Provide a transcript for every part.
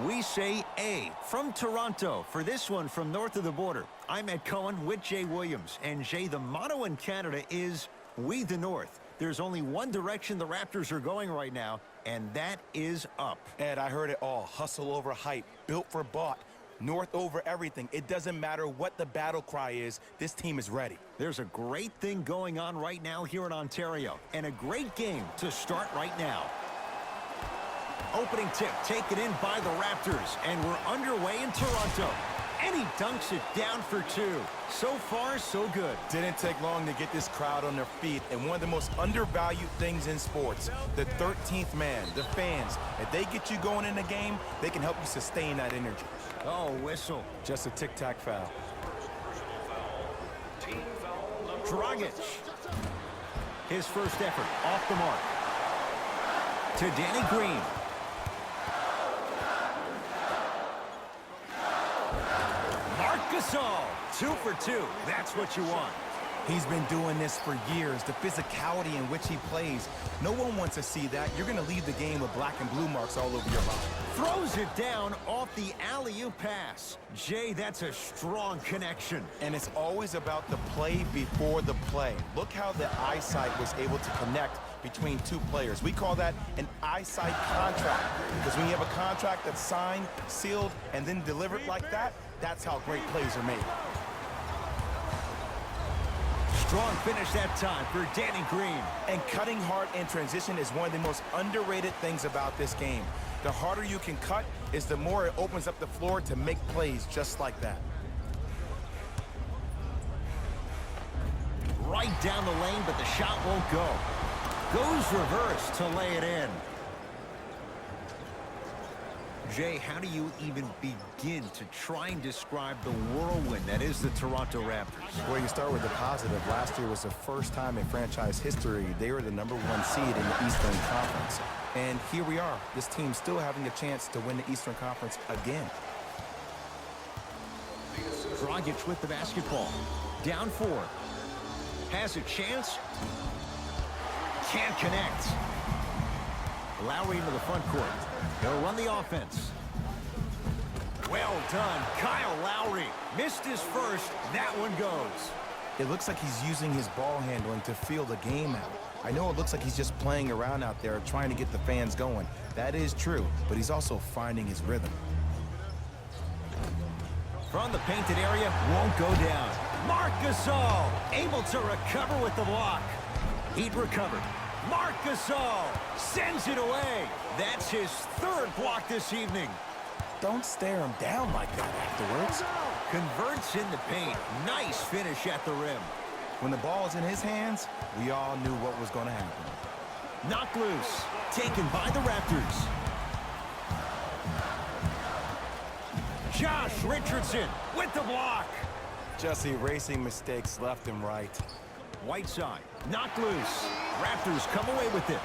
We say A from Toronto. For this one from north of the border, I'm Ed Cohen with Jay Williams. And Jay, the motto in Canada is We the North. There's only one direction the Raptors are going right now, and that is up. Ed, I heard it all. Hustle over hype. Built for bought. North over everything. It doesn't matter what the battle cry is. This team is ready. There's a great thing going on right now here in Ontario, and a great game to start right now. Opening tip taken in by the Raptors, and we're underway in Toronto. And he dunks it down for two. So far, so good. Didn't take long to get this crowd on their feet, and one of the most undervalued things in sports, the 13th man, the fans. If they get you going in the game, they can help you sustain that energy. Oh, whistle. Just a tic-tac foul. Dragic. His first effort off the mark. To Danny Green. Marc Gasol, 2 for 2. That's what you want. He's been doing this for years, the physicality in which he plays. No one wants to see that. You're going to leave the game with black and blue marks all over your body. Throws it down off the alley-oop pass. Jay, that's a strong connection. And it's always about the play before the play. Look how the eyesight was able to connect between two players. We call that an eyesight contract. Because when you have a contract that's signed, sealed, and then delivered like that, that's how great plays are made. Strong finish that time for Danny Green. And cutting hard in transition is one of the most underrated things about this game. The harder you can cut is the more it opens up the floor to make plays just like that. Right down the lane, but the shot won't go. Goes reverse to lay it in. Jay, how do you even begin to try and describe the whirlwind that is the Toronto Raptors? Well, you start with the positive. Last year was the first time in franchise history they were the #1 seed in the Eastern Conference. And here we are, this team still having a chance to win the Eastern Conference again. Dragic with the basketball. Down 4. Has a chance. Can't connect. Lowry into the front court. He'll run the offense. Well done, Kyle Lowry. Missed his first. That one goes. It looks like he's using his ball handling to feel the game out. I know it looks like he's just playing around out there trying to get the fans going. That is true, but he's also finding his rhythm. From the painted area, won't go down. Marc Gasol able to recover with the block. He'd recovered. Marc Gasol sends it away. That's his 3rd block this evening. Don't stare him down like that afterwards. Converts in the paint. Nice finish at the rim. When the ball's in his hands, we all knew what was going to happen. Knocked loose. Taken by the Raptors. Josh Richardson with the block. Just erasing mistakes left and right. Whiteside knocked loose. Raptors come away with it.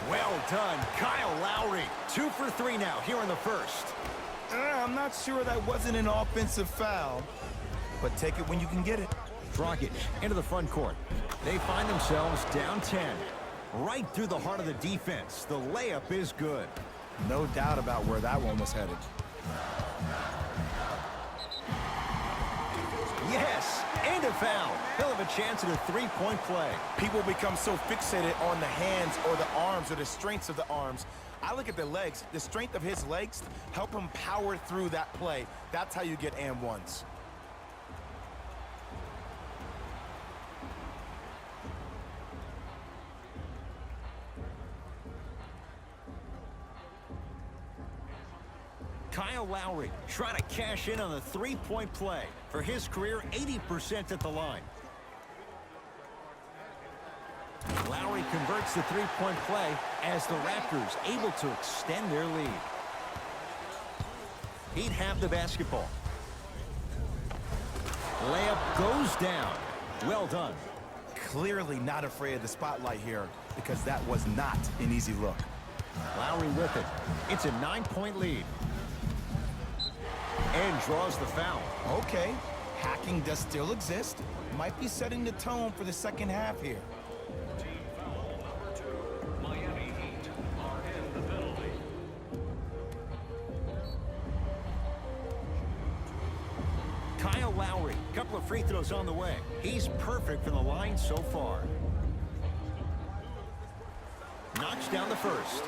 Well done, Kyle Lowry. 2 for 3 now here in the first. I'm not sure that wasn't an offensive foul, but take it when you can get it. Dragic into the front court. They find themselves down 10. Right through the heart of the defense. The layup is good. No doubt about where that one was headed. Yes, and a foul. He'll have a chance at a 3-point play. People become so fixated on the hands or the arms or the strengths of the arms. I look at the legs. The strength of his legs help him power through that play. That's how you get and ones. Kyle Lowry trying to cash in on the 3-point play. For his career, 80% at the line. Lowry converts the 3-point play as the Raptors able to extend their lead. He'd have the basketball. Layup goes down. Well done. Clearly not afraid of the spotlight here because that was not an easy look. Lowry with it. It's a 9-point lead. And draws the foul. Okay, hacking does still exist. Might be setting the tone for the second half here. Lowry. Couple of free throws on the way. He's perfect from the line so far. Knocks down the first.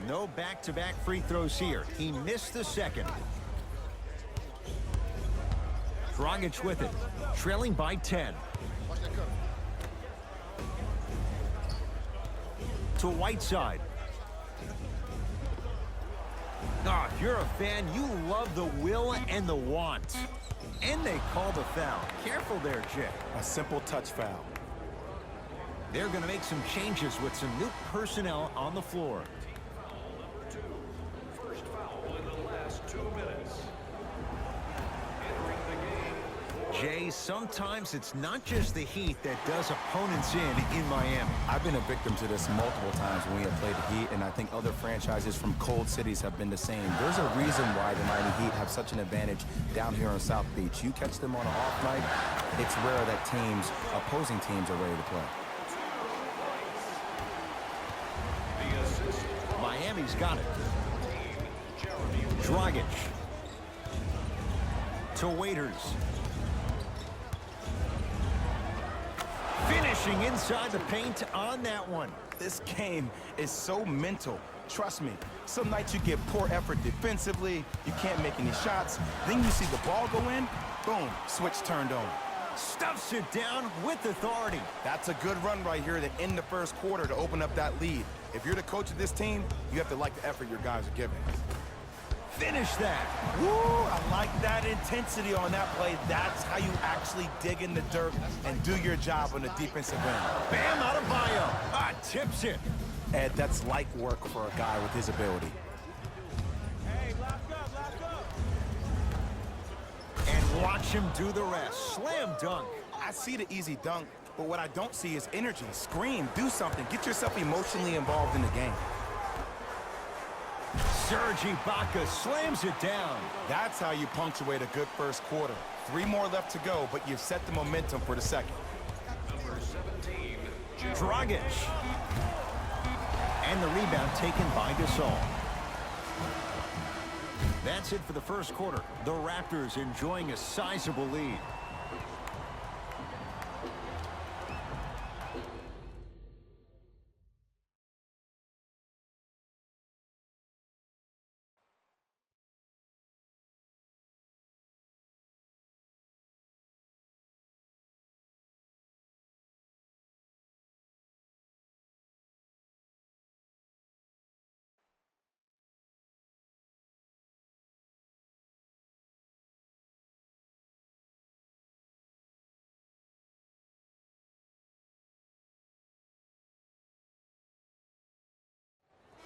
No back-to-back free throws here. He missed the second. Dragic with it, trailing by 10. To Whiteside. Oh, if you're a fan, you love the will and the want. And they call the foul. Careful there, Jay. A simple touch foul. They're going to make some changes with some new personnel on the floor. First foul in the last 2 minutes. Entering the game. Jay, sometimes it's not just the Heat that does opponents in Miami. I've been a victim to this multiple times when we have played the Heat, and I think other franchises from cold cities have been the same. There's a reason why the Miami Heat have such an advantage down here on South Beach. You catch them on an off night, it's rare that opposing teams are ready to play. Miami's got it. Dragic. To Waiters. Finishing inside the paint on that one. This game is so mental. Trust me, some nights you get poor effort defensively, you can't make any shots, then you see the ball go in, boom, switch turned on. Stuffs it down with authority. That's a good run right here to end the first quarter to open up that lead. If you're the coach of this team, you have to like the effort your guys are giving. Finish that. Woo, I like that intensity on that play. That's how you actually dig in the dirt and do your job on the defensive end. Bam Adebayo. Tips it. Ed, that's light work for a guy with his ability. And watch him do the rest. Slam dunk. I see the easy dunk, but what I don't see is energy. Scream, do something. Get yourself emotionally involved in the game. Serge Ibaka slams it down. That's how you punctuate a good first quarter. 3 more left to go, but you've set the momentum for the second. Number 17, Dragic. And the rebound taken by Gasol. That's it for the first quarter. The Raptors enjoying a sizable lead.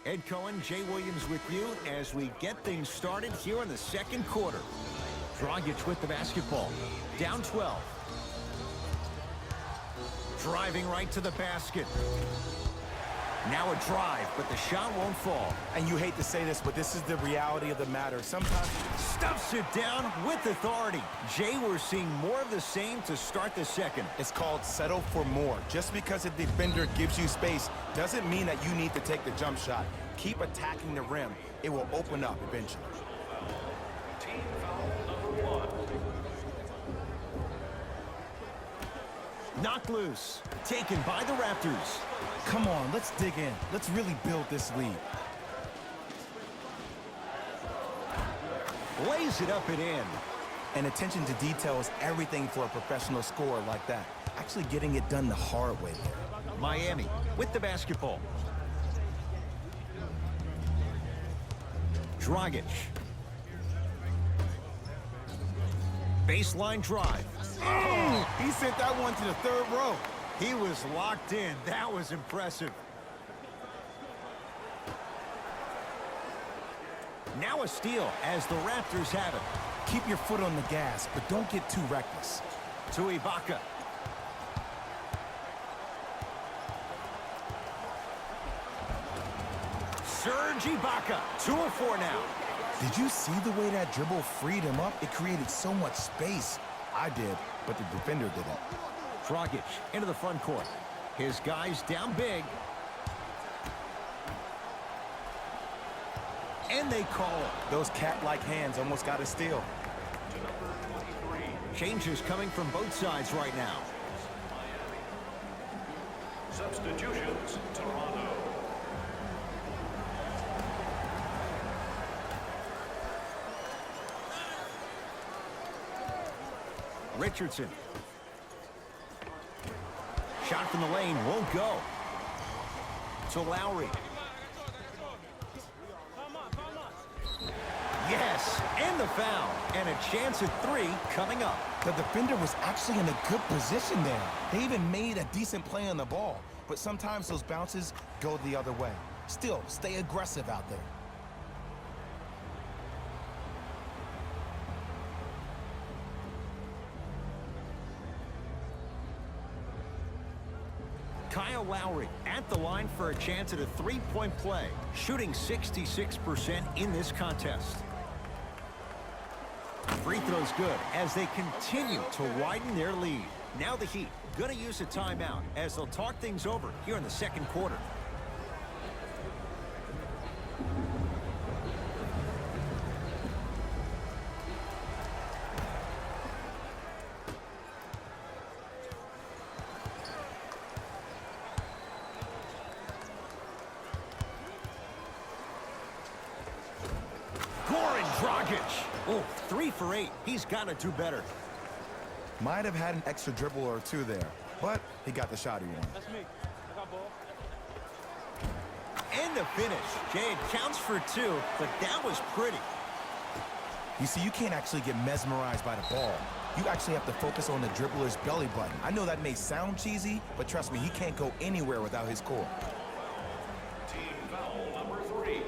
Ed Cohen, Jay Williams with you as we get things started here in the second quarter. Dragic with the basketball. Down 12. Driving right to the basket. Now a drive, but the shot won't fall. And you hate to say this, but this is the reality of the matter. Sometimes Stuffs it down with authority. Jay, we're seeing more of the same to start the second. it's called settle for more. Just because a defender gives you space doesn't mean that you need to take the jump shot. Keep attacking the rim. It will open up eventually. team foul number 1. Knocked loose. Taken by the Raptors. Come on, let's dig in. Let's really build this lead. Lays it up and in. And attention to detail is everything for a professional scorer like that. Actually getting it done the hard way there. Miami with the basketball. Dragic. Baseline drive. He sent that one to the third row. He was locked in. That was impressive. Now a steal as the Raptors have it. Keep your foot on the gas, but don't get too reckless. To Ibaka. Serge Ibaka. 2 of 4 now. Did you see the way that dribble freed him up? It created so much space. I did, but the defender didn't. Dragic into the front court. His guys down big. and they call it. Those cat-like hands almost got a steal. To number 23. Changes coming from both sides right now. Substitutions, Toronto. Richardson. Shot from the lane won't go. To Lowry. Yes, and the foul. And a chance at 3 coming up. The defender was actually in a good position there. They even made a decent play on the ball. But sometimes those bounces go the other way. Still, stay aggressive out there. Kyle Lowry at the line for a chance at a 3-point play, shooting 66% in this contest. Free throw's good as they continue to widen their lead. Now the Heat gonna use a timeout as they'll talk things over here in the second quarter. Goran Dragic. Oh, 3 for 8. He's got to do better. Might have had an extra dribble or 2 there, but he got the shot he wanted. That's me. I got ball. And the finish. Jay, it counts for 2, but that was pretty. You see, you can't actually get mesmerized by the ball. You actually have to focus on the dribbler's belly button. I know that may sound cheesy, but trust me, he can't go anywhere without his core. Team foul number 3.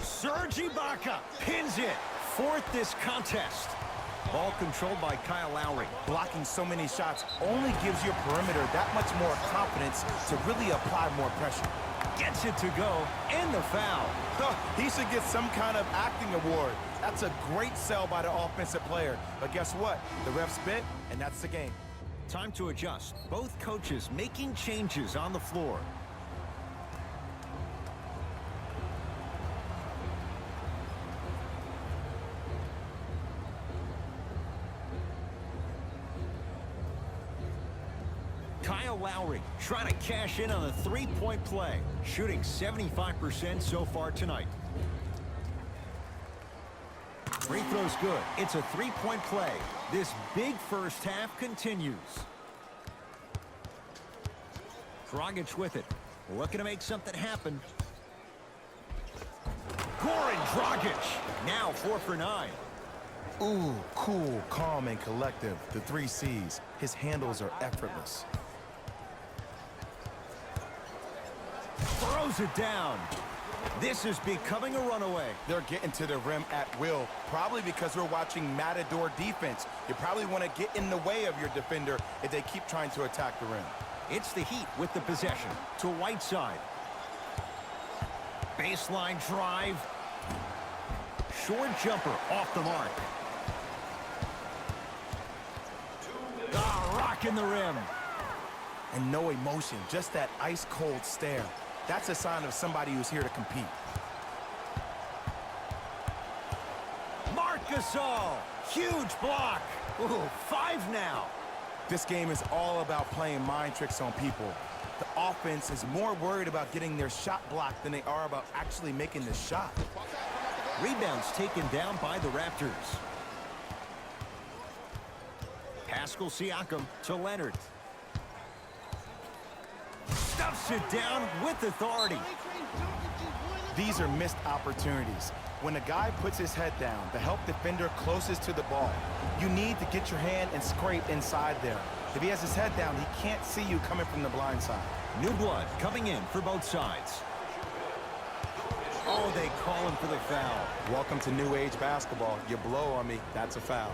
Serge Ibaka pins it. 4th this contest. Ball controlled by Kyle Lowry. Blocking so many shots only gives your perimeter that much more confidence to really apply more pressure. Gets it to go, and the foul. He should get some kind of acting award. That's a great sell by the offensive player. But guess what? The ref spit, and that's the game. Time to adjust. Both coaches making changes on the floor. Kyle Lowry trying to cash in on a 3-point play, shooting 75% so far tonight. Free throw's good. It's a 3-point play. This big first half continues. Dragic with it. Looking to make something happen. Goran Dragic. Now 4 for 9. Ooh, cool, calm, and collective. The 3 C's. His handles are effortless. Throws it down. This is becoming a runaway. They're getting to the rim at will, probably because we're watching Matador defense. You probably want to get in the way of your defender if they keep trying to attack the rim. It's the Heat with the possession to Whiteside. Baseline drive. Short jumper off the mark. Rocking the rim. And no emotion, just that ice-cold stare. That's a sign of somebody who's here to compete. Marc Gasol. Huge block. Ooh, 5 now. This game is all about playing mind tricks on people. The offense is more worried about getting their shot blocked than they are about actually making the shot. Rebounds taken down by the Raptors. Pascal Siakam to Leonard. Stuffs it down with authority. These are missed opportunities. When a guy puts his head down, the help defender closest to the ball, you need to get your hand and scrape inside there. If he has his head down, he can't see you coming from the blind side. New blood coming in for both sides. Oh, they call him for the foul. Welcome to new age basketball. You blow on me, that's a foul.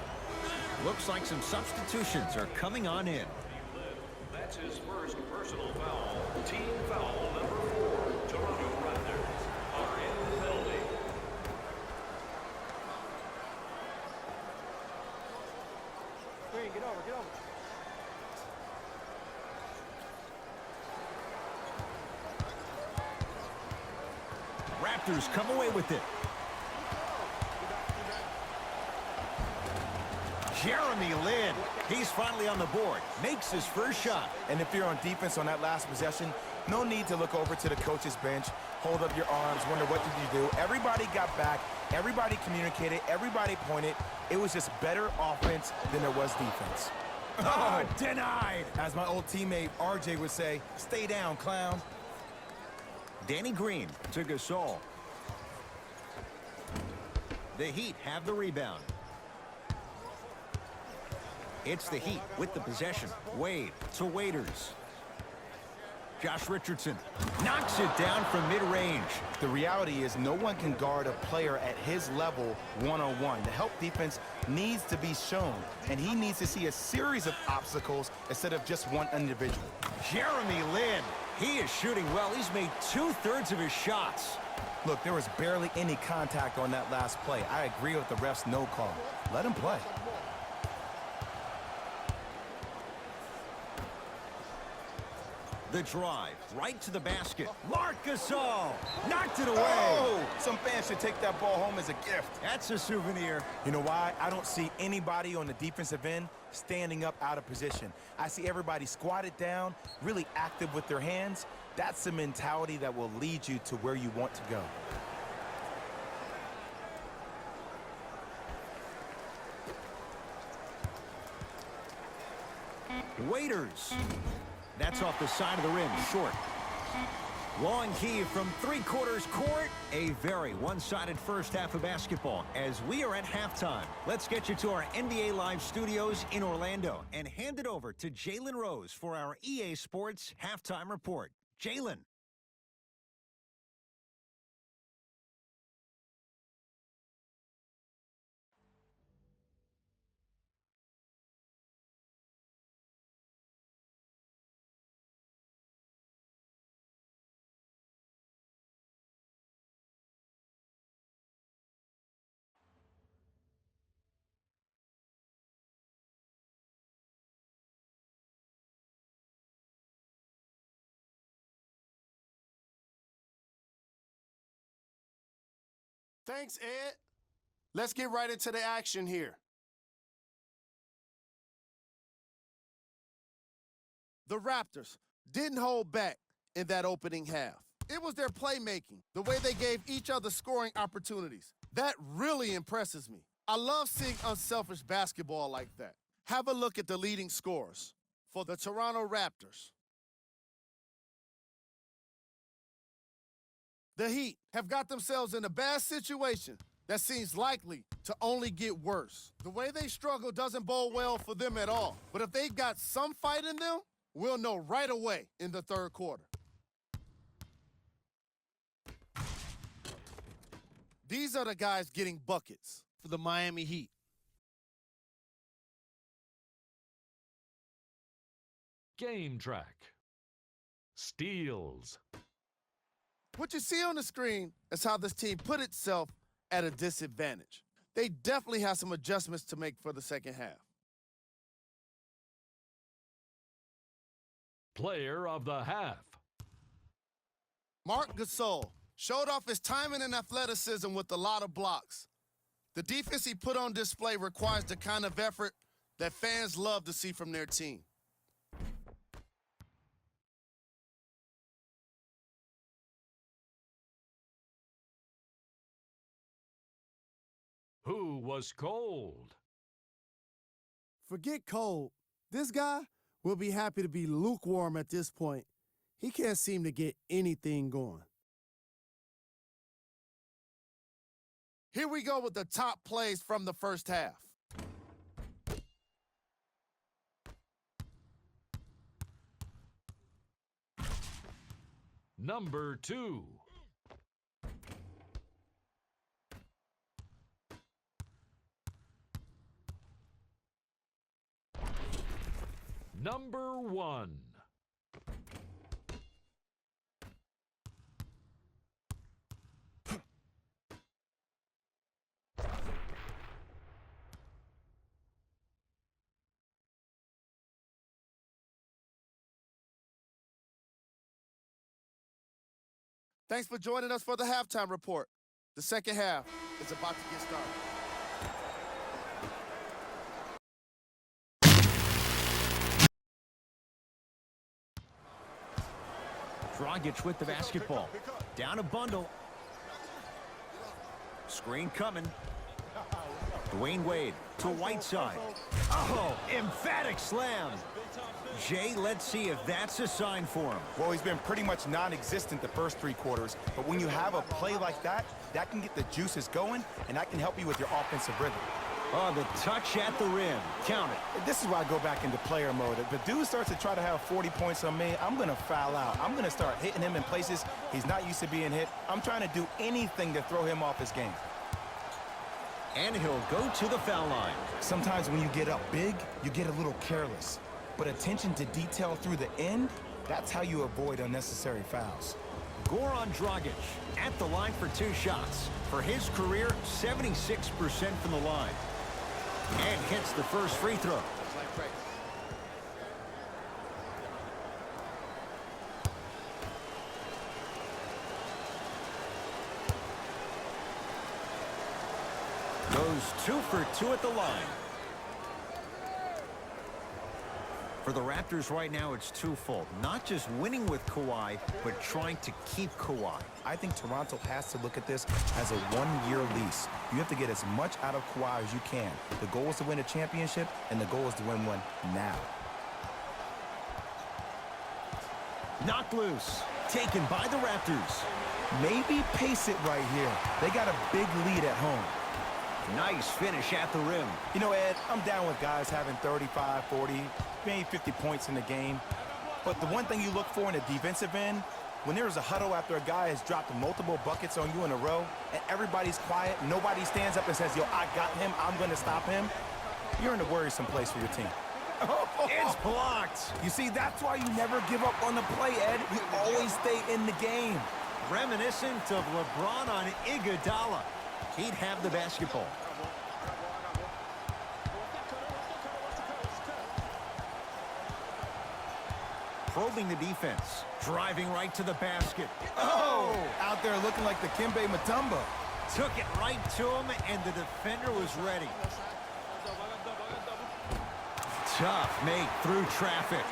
Looks like some substitutions are coming on in. That's his first personal foul. Team foul number 4. Toronto Raptors are in the penalty. Green, get over, get over. Raptors come away with it. Jeremy Lin, he's finally on the board, makes his first shot. And if you're on defense on that last possession, no need to look over to the coach's bench, hold up your arms, wonder what did you do. Everybody got back, everybody communicated, everybody pointed. It was just better offense than there was defense. Oh, denied. As my old teammate RJ would say, stay down, clown. Danny Green to Gasol. The Heat have the rebound. It's the Heat with the possession. Wade to Waiters. Josh Richardson knocks it down from mid-range. The reality is no one can guard a player at his level one-on-one. The help defense needs to be shown, and he needs to see a series of obstacles instead of just one individual. Jeremy Lin, he is shooting well. He's made 2/3 of his shots. Look, there was barely any contact on that last play. I agree with the ref's no call. Let him play. The drive, right to the basket. Marc Gasol knocked it away. Oh, some fans should take that ball home as a gift. That's a souvenir. You know why? I don't see anybody on the defensive end standing up out of position. I see everybody squatted down, really active with their hands. That's the mentality that will lead you to where you want to go. Waiters. That's off the side of the rim, short. Long key from three-quarters court. A very one-sided first half of basketball as we are at halftime. Let's get you to our NBA Live studios in Orlando and hand it over to Jalen Rose for our EA Sports halftime report. Jalen. Thanks, Ed. Let's get right into the action here. The Raptors didn't hold back in that opening half. It was their playmaking, the way they gave each other scoring opportunities. That really impresses me. I love seeing unselfish basketball like that. Have a look at the leading scorers for the Toronto Raptors. The Heat have got themselves in a bad situation that seems likely to only get worse. The way they struggle doesn't bode well for them at all. But if they've got some fight in them, we'll know right away in the third quarter. These are the guys getting buckets for the Miami Heat. Game track. Steals. What you see on the screen is how this team put itself at a disadvantage. They definitely have some adjustments to make for the second half. Player of the half. Marc Gasol showed off his timing and athleticism with a lot of blocks. The defense he put on display requires the kind of effort that fans love to see from their team. Who was cold? Forget cold. This guy will be happy to be lukewarm at this point. He can't seem to get anything going. Here we go with the top plays from the first half. Number 2. Number 1. Thanks for joining us for the halftime report. The second half is about to get started. Dragic with the basketball. Down a bundle. Screen coming. Dwayne Wade to Whiteside. Oh, emphatic slam. Jay, let's see if that's a sign for him. Well, he's been pretty much non-existent the first 3 quarters, but when you have a play like that, that can get the juices going, and that can help you with your offensive rhythm. Oh, the touch at the rim. Count it. This is why I go back into player mode. If the dude starts to try to have 40 points on me, I'm going to foul out. I'm going to start hitting him in places he's not used to being hit. I'm trying to do anything to throw him off his game. And he'll go to the foul line. Sometimes when you get up big, you get a little careless. But attention to detail through the end, that's how you avoid unnecessary fouls. Goran Dragic at the line for 2 shots. For his career, 76% from the line. And hits the first free throw. Goes 2 for 2 at the line. For the Raptors right now, it's twofold. Not just winning with Kawhi, but trying to keep Kawhi. I think Toronto has to look at this as a 1-year lease. You have to get as much out of Kawhi as you can. The goal is to win a championship, and the goal is to win one now. Knocked loose. Taken by the Raptors. Maybe pace it right here. They got a big lead at home. Nice finish at the rim. You know, Ed, I'm down with guys having 35, 40, maybe 50 points in the game. But the one thing you look for in the defensive end, when there's a huddle after a guy has dropped multiple buckets on you in a row, and everybody's quiet, nobody stands up and says, yo, I got him, I'm going to stop him, you're in a worrisome place for your team. It's blocked. You see, that's why you never give up on the play, Ed. You always stay in the game. Reminiscent of LeBron on Iguodala. He'd have the basketball. Probing the defense. Driving right to the basket. Oh! Out there looking like the Kimbe Mutombo. Took it right to him, and the defender was ready. Tough make through traffic.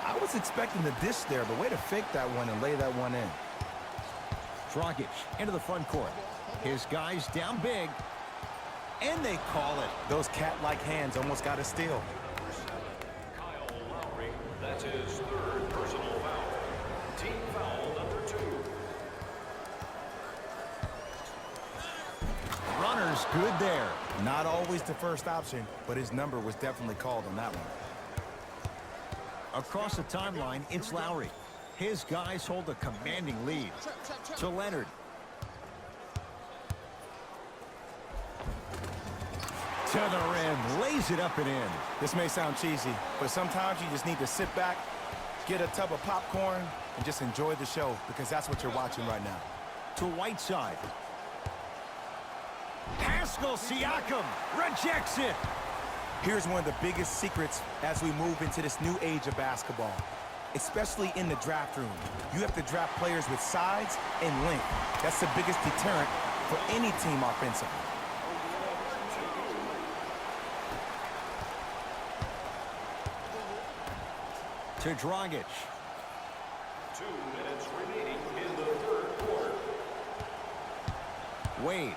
I was expecting the dish there, but way to fake that one and lay that one in. Dragic into the front court. His guys down big, and they call it. Those cat-like hands almost got a steal. Kyle Lowry, that's his 3rd personal foul. Team foul number 2. Runner's good there. Not always the first option, but his number was definitely called on that one. Across the timeline, it's Lowry. His guys hold a commanding lead. To Leonard. To the rim, lays it up and in. This may sound cheesy, but sometimes you just need to sit back, get a tub of popcorn, and just enjoy the show, because that's what you're watching right now. To Whiteside. Pascal Siakam rejects it. Here's one of the biggest secrets as we move into this new age of basketball, especially in the draft room. You have to draft players with size and length. That's the biggest deterrent for any team offensively. To Dragic. 2 minutes remaining in the 3rd quarter. Wade.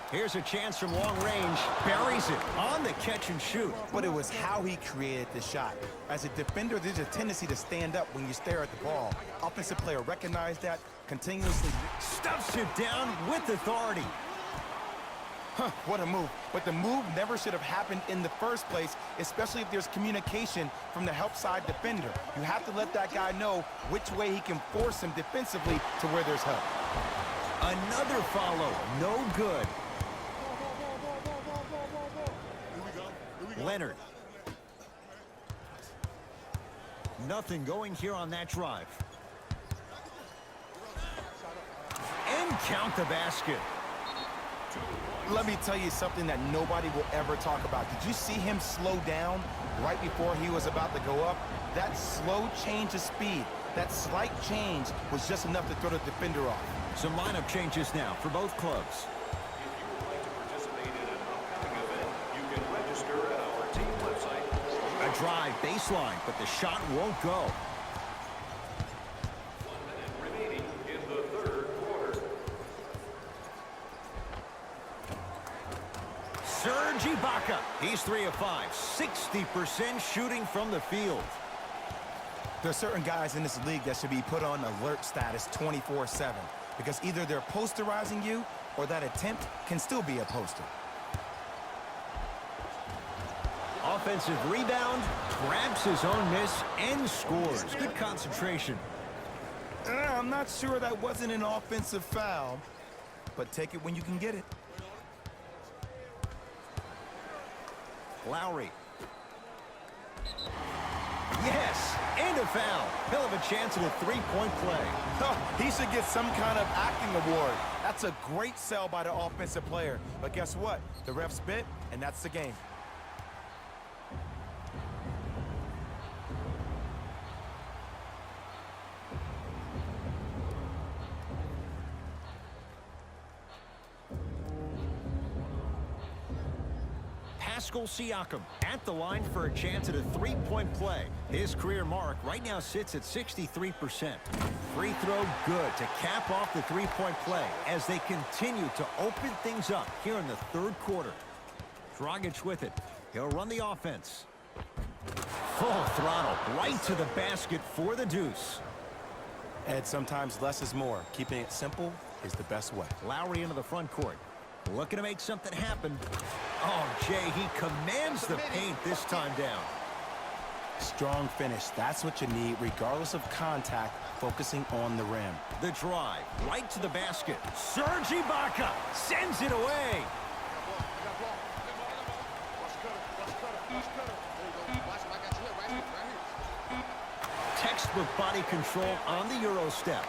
Here's a chance from long range. Buries it on the catch and shoot. But it was how he created the shot. As a defender, there's a tendency to stand up when you stare at the ball. Offensive player recognized that, continuously. Stuffs it down with authority. What a move. But the move never should have happened in the first place, especially if there's communication from the help side defender. You have to let that guy know which way he can force him defensively to where there's help. Another follow. No good. Leonard. Nothing going here on that drive. And count the basket. Let me tell you something that nobody will ever talk about. Did you see him slow down right before he was about to go up? That slow change of speed, That slight change was just enough to throw the defender off. Some lineup changes now for both clubs. If you would like to participate in an upcoming event, you can register at our team website. A drive baseline, but the shot won't go. 1 minute remaining in the third quarter. Serge Ibaka. He's 3 of 5. 60% shooting from the field. There are certain guys in this league that should be put on alert status 24/7 because either they're posterizing you or that attempt can still be a poster. Offensive rebound, grabs his own miss, and scores. Good concentration. I'm not sure that wasn't an offensive foul, but take it when you can get it. Lowry. Yes, and a foul. He'll have a chance at a three-point play. Oh, he should get some kind of acting award. That's a great sell by the offensive player. But guess what? The refs bit, and that's the game. Pascal Siakam at the line for a chance at a three-point play. His career mark right now sits at 63%. Free throw good to cap off the three-point play as they continue to open things up here in the third quarter. Dragic with it. He'll run the offense. Full throttle right to the basket for the deuce. Ed, sometimes less is more. Keeping it simple is the best way. Lowry into the front court. Looking to make something happen. Oh, Jay, he commands the paint this time down. Strong finish. That's what you need, regardless of contact, focusing on the rim. The drive, right to the basket. Serge Ibaka sends it away. Textbook body control on the Euro step.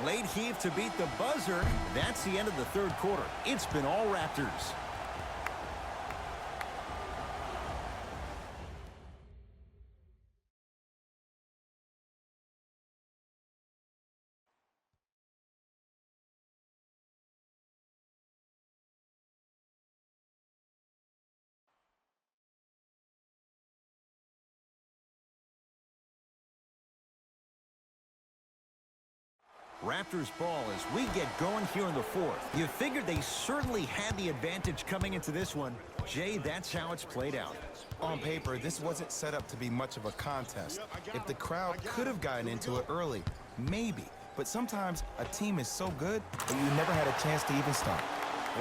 Late heave to beat the buzzer. That's the end of the third quarter. It's been all Raptors. Raptors ball as we get going here in the fourth. You figured they certainly had the advantage coming into this one. Jay, that's how it's played out. On paper, this wasn't set up to be much of a contest. If the crowd could have gotten into it early, maybe. But sometimes a team is so good that you never had a chance to even start.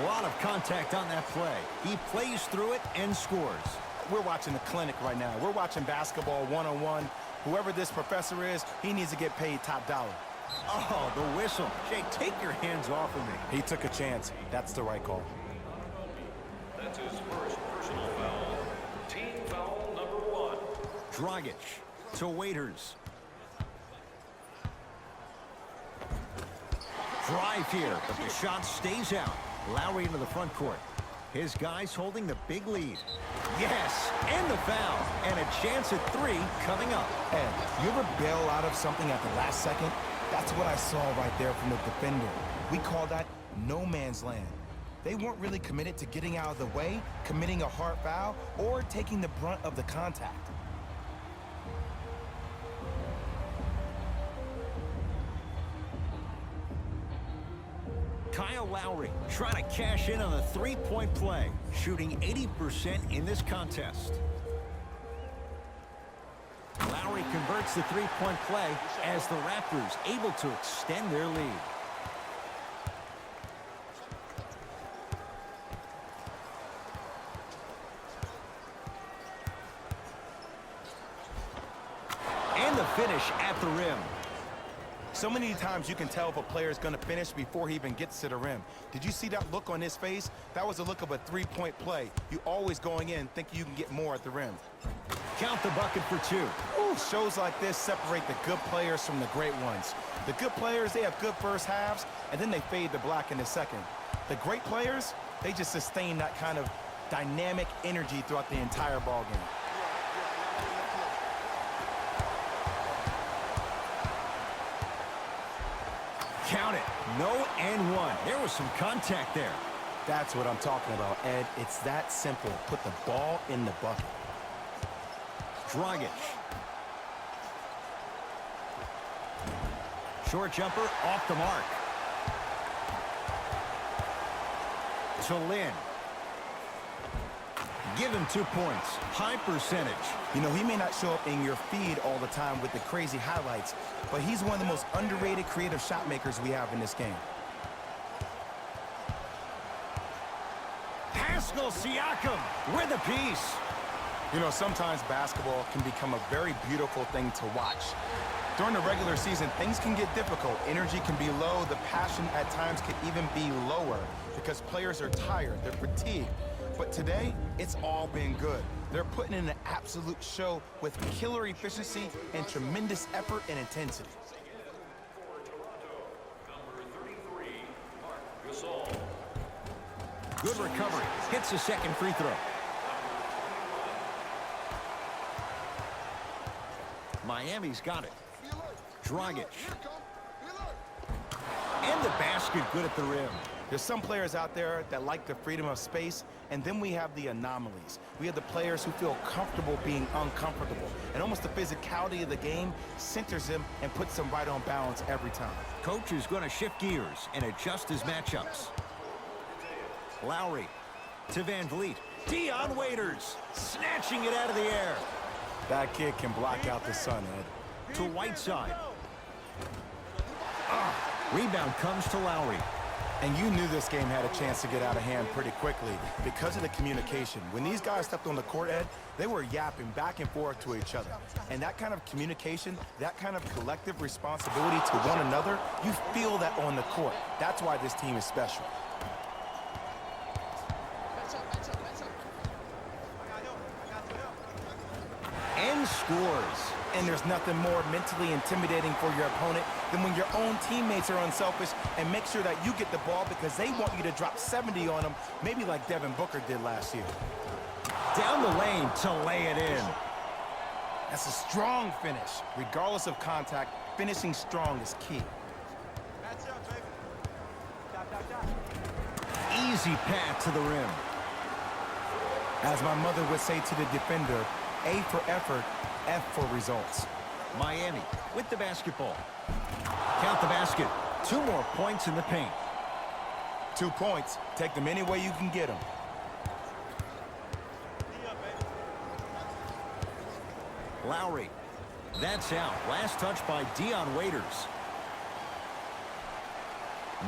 A lot of contact on that play. He plays through it and scores. We're watching the clinic right now. We're watching basketball one-on-one. Whoever this professor is, he needs to get paid top dollar. Oh, the whistle. Jay, take your hands off of me. He took a chance. That's the right call. That's his first personal foul. Team foul number 1. Dragic to Waiters. Drive here, but the shot stays out. Lowry into the front court. His guys holding the big lead. Yes, and the foul. And a chance at 3 coming up. Ed, you ever bail out of something at the last second? That's what I saw right there from the defender. We call that no man's land. They weren't really committed to getting out of the way, committing a hard foul, or taking the brunt of the contact. Kyle Lowry trying to cash in on a three-point play, shooting 80% in this contest. Lowry converts the three-point play as the Raptors able to extend their lead. And the finish at the rim. So many times you can tell if a player is going to finish before he even gets to the rim. Did you see that look on his face? That was a look of a three-point play. You always going in thinking you can get more at the rim. Count the bucket for 2. Ooh, shows like this separate the good players from the great ones. The good players, they have good first halves, and then they fade to black in the second. The great players, they just sustain that kind of dynamic energy throughout the entire ball game. No and one. There was some contact there. That's what I'm talking about, Ed. It's that simple. Put the ball in the bucket. Dragic. Short jumper off the mark. To Lin. Give him 2 points. High percentage. You know, he may not show up in your feed all the time with the crazy highlights, but he's one of the most underrated creative shot makers we have in this game. Pascal Siakam with a piece. You know, sometimes basketball can become a very beautiful thing to watch. During the regular season, things can get difficult. Energy can be low. The passion at times can even be lower because players are tired. They're fatigued. But today, it's all been good. They're putting in an absolute show with killer efficiency and tremendous effort and intensity. Good recovery. Hits the second free throw. Miami's got it. Dragic. And the basket good at the rim. There's some players out there that like the freedom of space, and then we have the anomalies. We have the players who feel comfortable being uncomfortable, and almost the physicality of the game centers them and puts them right on balance every time. Coach is going to shift gears and adjust his matchups. Lowry to Van Vliet. Dion Waiters snatching it out of the air. That kid can block out the sun, Ed. To Whiteside. Rebound comes to Lowry. And you knew this game had a chance to get out of hand pretty quickly because of the communication. When these guys stepped on the court, Ed, they were yapping back and forth to each other. And that kind of communication, that kind of collective responsibility to one another, you feel that on the court. That's why this team is special. And scores. And there's nothing more mentally intimidating for your opponent than when your own teammates are unselfish and make sure that you get the ball because they want you to drop 70 on them, maybe like Devin Booker did last year. Down the lane to lay it in. That's a strong finish. Regardless of contact, finishing strong is key. Easy path to the rim. As my mother would say to the defender, A for effort, F for results. Miami with the basketball. Count the basket. 2 more points in the paint. 2 points. Take them any way you can get them. Lowry. That's out. Last touch by Dion Waiters.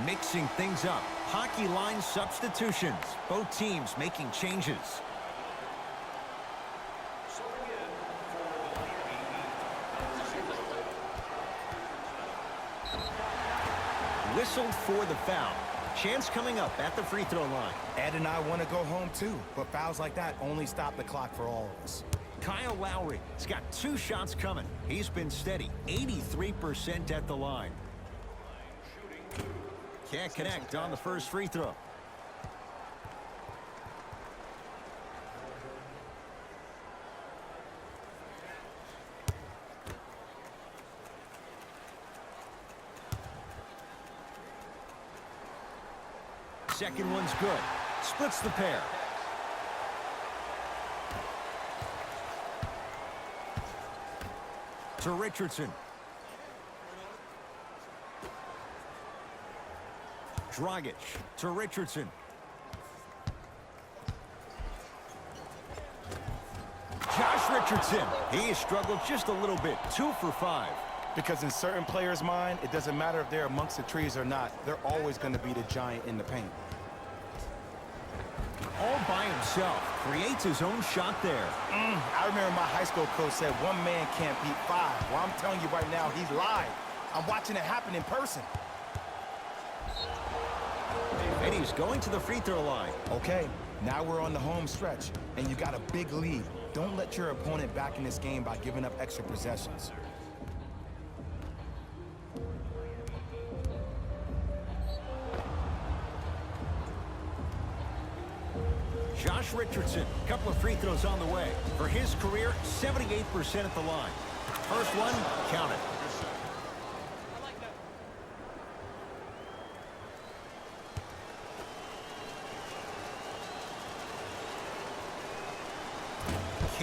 Mixing things up. Hockey line substitutions. Both teams making changes. Whistled for the foul. Chance coming up at the free throw line. Ed and I want to go home too, but fouls like that only stop the clock for all of us. Kyle Lowry has got 2 shots coming. He's been steady, 83% at the line. Can't connect on the first free throw. Second one's good. Splits the pair. To Richardson. Dragic to Richardson. Josh Richardson. He has struggled just a little bit. 2 for 5. Because in certain players' mind, it doesn't matter if they're amongst the trees or not. They're always going to be the giant in the paint. All by himself. Creates his own shot there. I remember my high school coach said 1 man can't beat 5. Well, I'm telling you right now, he's live. I'm watching it happen in person. And he's going to the free throw line. Okay, now we're on the home stretch, and you got a big lead. Don't let your opponent back in this game by giving up extra possessions. Josh Richardson, a couple of free throws on the way. For his career, 78% at the line. First one, count it.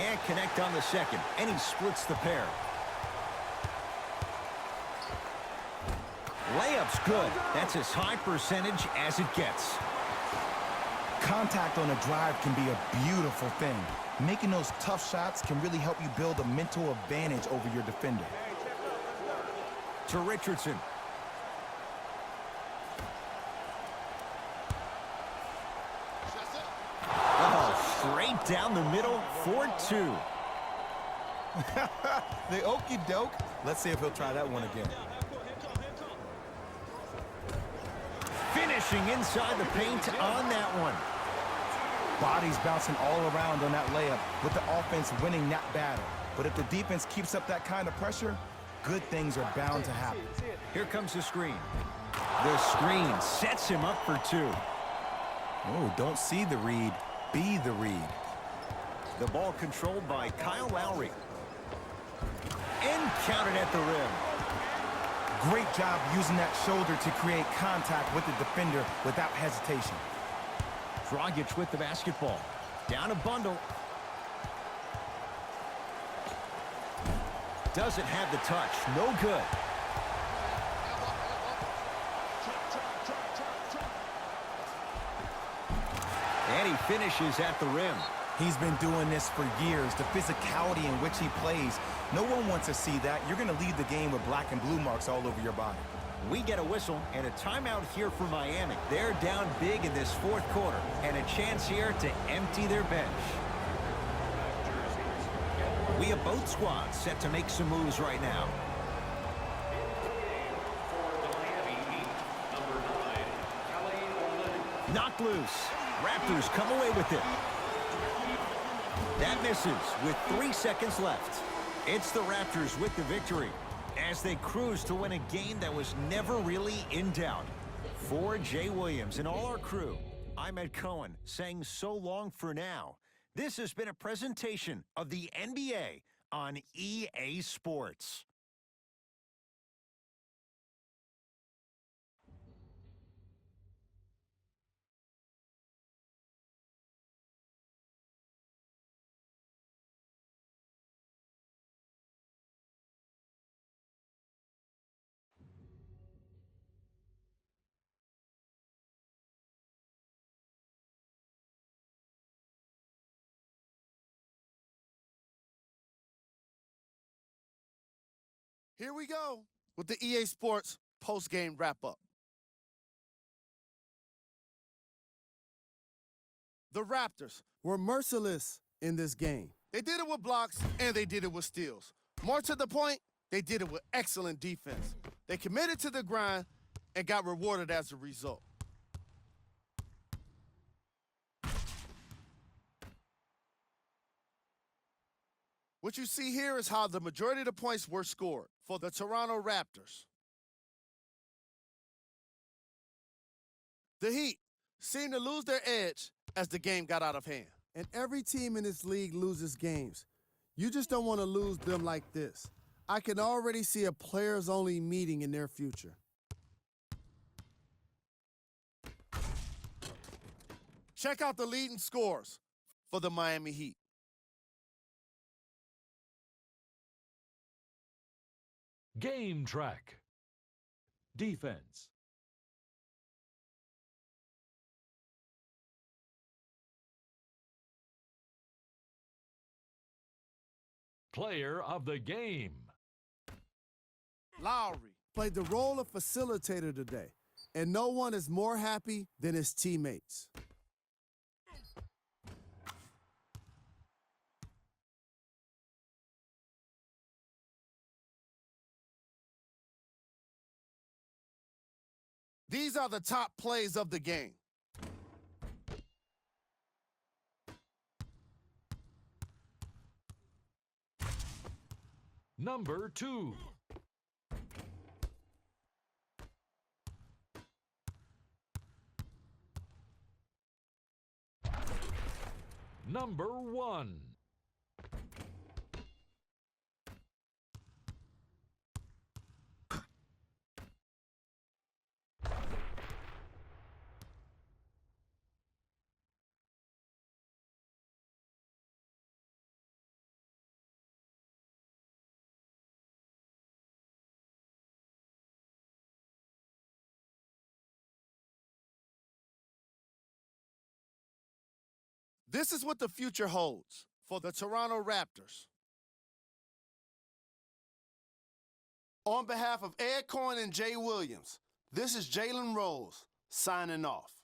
Can't connect on the second, and he splits the pair. Layup's good. That's as high percentage as it gets. Contact on a drive can be a beautiful thing. Making those tough shots can really help you build a mental advantage over your defender. To Richardson. Oh, straight down the middle, 4-2. The okey doke. Let's see if he'll try that one again. Finishing inside the paint on that one. Bodies bouncing all around on that layup with the offense winning that battle. But if the defense keeps up that kind of pressure, good things are bound to happen. Here comes the screen. The screen sets him up for two. Oh, don't see the read, be the read. The ball controlled by Kyle Lowry. And counted at the rim. Great job using that shoulder to create contact with the defender without hesitation. Dragic with the basketball. Down a bundle. Doesn't have the touch. No good. And he finishes at the rim. He's been doing this for years. The physicality in which he plays, no one wants to see that. You're going to leave the game with black and blue marks all over your body. We get a whistle and a timeout here for Miami. They're down big in this fourth quarter and a chance here to empty their bench. We have both squads set to make some moves right now. Knocked loose. Raptors come away with it. That misses with 3 seconds left. It's the Raptors with the victory as they cruise to win a game that was never really in doubt. For Jay Williams and all our crew, I'm Ed Cohen saying so long for now. This has been a presentation of the NBA on EA Sports. Here we go with the EA Sports post-game wrap-up. The Raptors Were merciless in this game. They did it with blocks, and they did it with steals. More to the point, they did it with excellent defense. They committed to the grind and got rewarded as a result. What you see here is how the majority of the points were scored for the Toronto Raptors. The Heat seemed to lose their edge as the game got out of hand. And every team in this league loses games. You just don't want to lose them like this. I can already see a players-only meeting in their future. Check out the leading scores for the Miami Heat. Game track. Defense. Player of the game. Lowry Played the role of facilitator today, and no one is more happy than his teammates. These are the top plays of the game. Number 2. Number 1. This is what the future holds for the Toronto Raptors. On behalf of Ed Coyne and Jay Williams, this is Jalen Rose signing off.